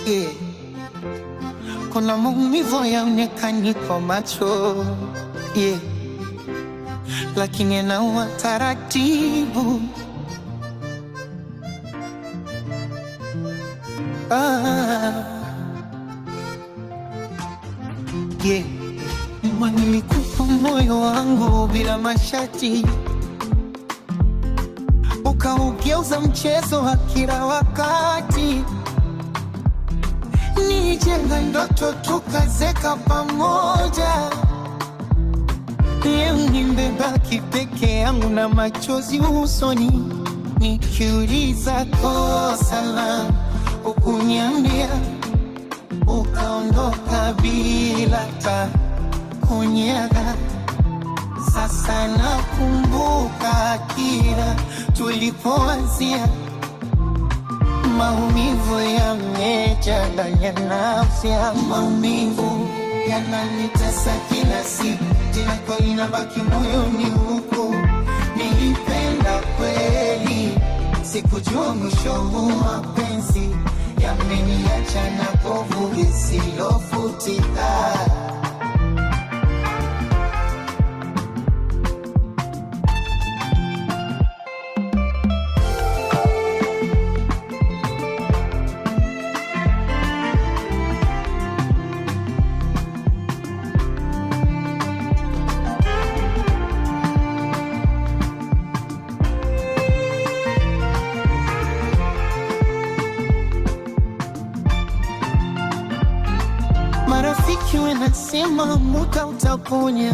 yeah. Kuna maumivu yaonekani kwa macho, yeah. Lakini yanaua taratibu. Yeah. Nilikupa moyo wangu bila masharti, ukaugeuza mchezo wa kila wakati. Nijenga ndoto tukazeka pamoja, leo nimebaki peke yangu na machozi usoni. Nikiuliza kosa langu ukuniambia, ukaondoka bila kunyaga. Sasa nakumbuka kila tulipoanzia, maumivu yamejaa ndani ya nafsi yangu. Maumivu yananitesa kila siku, jina lako linabaki moyoni huku. Nilipenda kweli, sikujua mwisho wa mapenzi. Yameniacha na povu lisilofutika. Marafiki wanasema muda utaponya,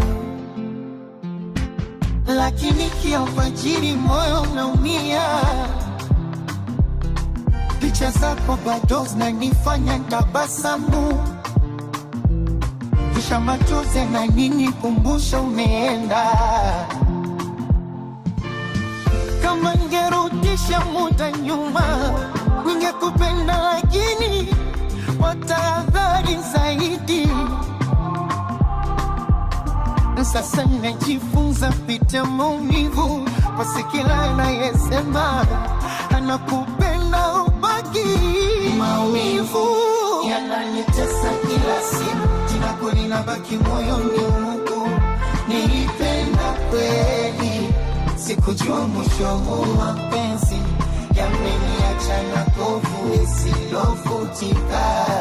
lakini kiafajiri moyo unaumia. Picha zako bado zinanifanya tabasamu, kisha machozi yananikumbusha umeenda. Kama ningerudisha muda nyuma, ningekupenda lakini watahadhari zaidi. Sasa najifunza pita maumivu, basi kila anayesema anakupenda ubaki. Maumivu yananitesa kila siku, jina lako linabaki moyoni huku. Nilipenda kweli, sikujua mwisho wa mapenzi. Yameniacha na povu lisilofutika.